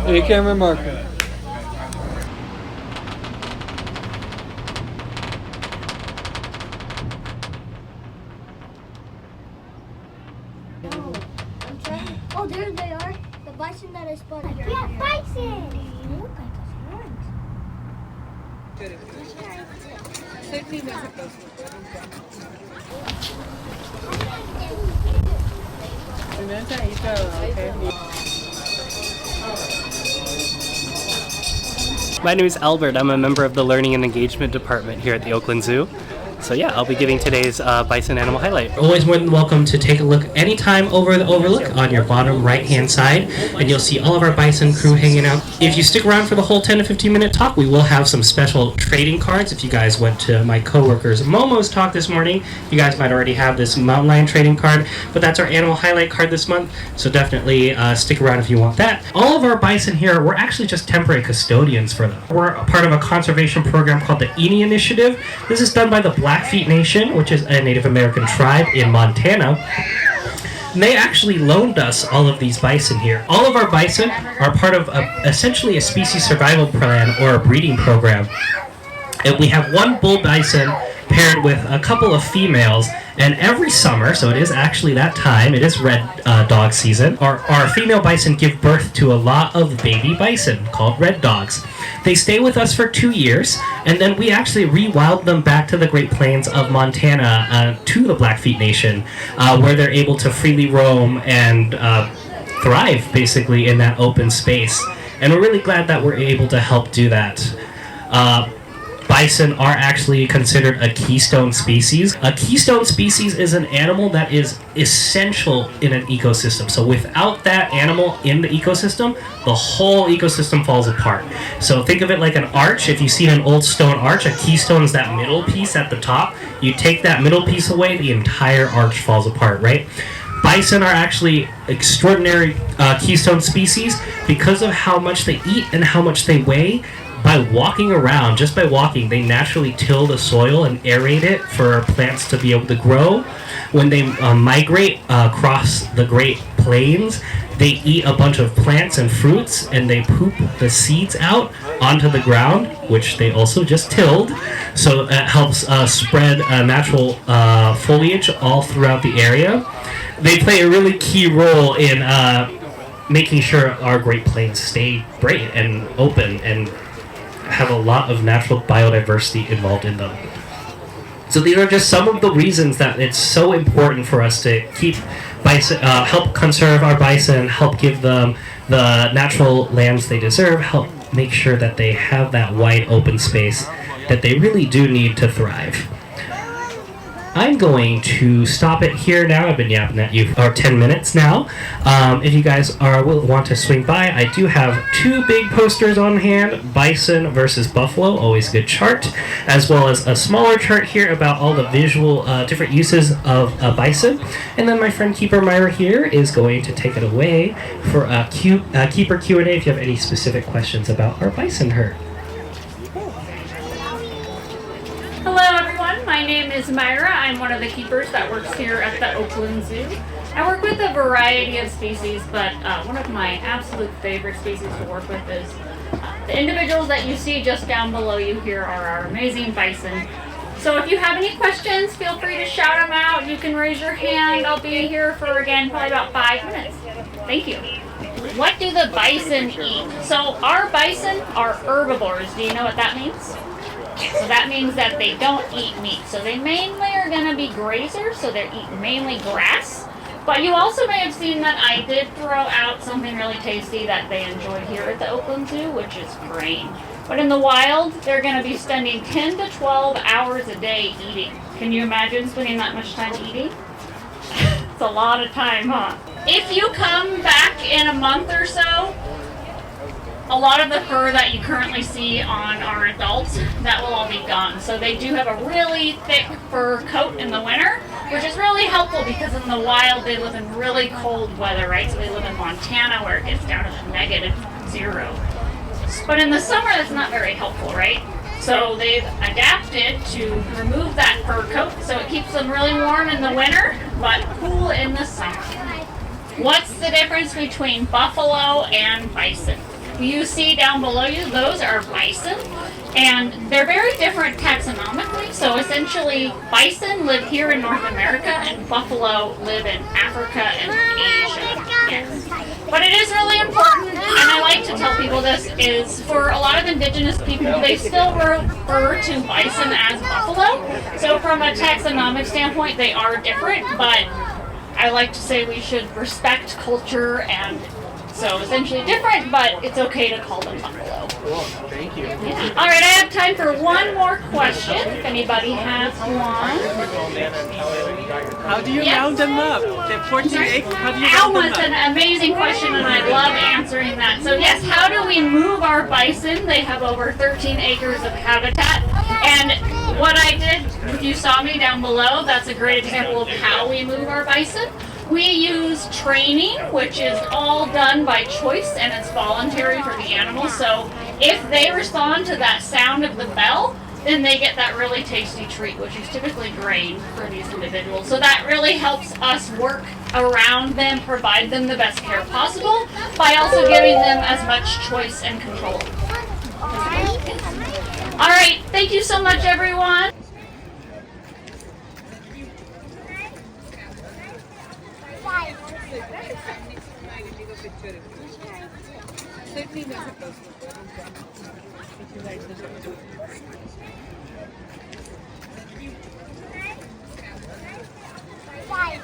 Hey, camera marker. Oh, there they are. The bison that I spotted. Yeah, bison! Look at My name is Albert. I'm a member of the Learning and Engagement Department here at the Oakland Zoo. So yeah, I'll be giving today's bison animal highlight. Always more than welcome to take a look anytime over the overlook on your bottom right-hand side, and you'll see all of our bison crew hanging out. If you stick around for the whole 10 to 15 minute talk, we will have some special trading cards. If you guys went to my coworker's Momo's talk this morning, you guys might already have this mountain lion trading card, but that's our animal highlight card this month, so definitely stick around if you want that. All of our bison here, we're actually just temporary custodians for them. We're a part of a conservation program called the Iinnii initiative. This is done by the Blackfeet Nation, which is a Native American tribe in Montana. And they actually loaned us all of these bison here. All of our bison are part of essentially a species survival plan or a breeding program. And we have one bull bison paired with a couple of females, and every summer, so it is actually that time, it is red dog season, our female bison give birth to a lot of baby bison called red dogs. They stay with us for 2 years, and then we actually rewild them back to the Great Plains of Montana to the Blackfeet Nation, where they're able to freely roam and thrive basically in that open space. And we're really glad that we're able to help do that. Bison are actually considered a keystone species. A keystone species is an animal that is essential in an ecosystem. So without that animal in the ecosystem, the whole ecosystem falls apart. So think of it like an arch. If you've seen an old stone arch, a keystone is that middle piece at the top. You take that middle piece away, the entire arch falls apart, right? Bison are actually extraordinary keystone species because of how much they eat and how much they weigh. By walking around, just by walking, they naturally till the soil and aerate it for plants to be able to grow. When they migrate across the Great Plains, they eat a bunch of plants and fruits, and they poop the seeds out onto the ground, which they also just tilled. So it helps spread natural foliage all throughout the area. They play a really key role in making sure our Great Plains stay bright and open and have a lot of natural biodiversity involved in them. So these are just some of the reasons that it's so important for us to keep bison, help conserve our bison, help give them the natural lands they deserve, help make sure that they have that wide open space that they really do need to thrive. I'm going to stop it here now. I've been yapping at you for 10 minutes now. If you guys will want to swing by, I do have 2 big posters on hand, Bison versus Buffalo, always a good chart, as well as a smaller chart here about all the visual different uses of bison. And then my friend Keeper Myra here is going to take it away for a Keeper Q&A if you have any specific questions about our bison herd. Hello everyone, my name is Myra. I'm one of the keepers that works here at the Oakland Zoo. I work with a variety of species, but one of my absolute favorite species to work with is the individuals that you see just down below you here are our amazing bison. So if you have any questions, feel free to shout them out. You can raise your hand. I'll be here for, again, probably about 5 minutes. Thank you. What do the bison eat? So our bison are herbivores. Do you know what that means? So that means that they don't eat meat. So they mainly are going to be grazers, so they're eating mainly grass. But you also may have seen that I did throw out something really tasty that they enjoy here at the Oakland Zoo, which is grain. But in the wild, they're going to be spending 10 to 12 hours a day eating. Can you imagine spending that much time eating? It's a lot of time, huh? If you come back in a month or so, a lot of the fur that you currently see on our adults, that will all be gone. So they do have a really thick fur coat in the winter, which is really helpful because in the wild they live in really cold weather, right? So they live in Montana where it gets down to -0. But in the summer that's not very helpful, right? So they've adapted to remove that fur coat so it keeps them really warm in the winter but cool in the summer. What's the difference between buffalo and bison? You see down below you, those are bison, and they're very different taxonomically. So essentially, bison live here in North America, and buffalo live in Africa and Asia. Yes. But it is really important, and I like to tell people this, is for a lot of indigenous people, they still refer to bison as buffalo. So from a taxonomic standpoint, they are different, but I like to say we should respect culture, and so essentially different, but it's okay to call them buffalo. Cool, thank you. Yeah. All right, I have time for one more question, if anybody has one. How do you round them up? The 14 acres, how do you That round them was up? an amazing question, and I love answering that. So yes, how do we move our bison? They have over 13 acres of habitat, and what I did, if you saw me down below, that's a great example of how we move our bison. We use training, which is all done by choice and it's voluntary for the animals. So if they respond to that sound of the bell, then they get that really tasty treat, which is typically grain for these individuals. So that really helps us work around them, provide them the best care possible by also giving them as much choice and control. All right, thank you so much, everyone. Bye.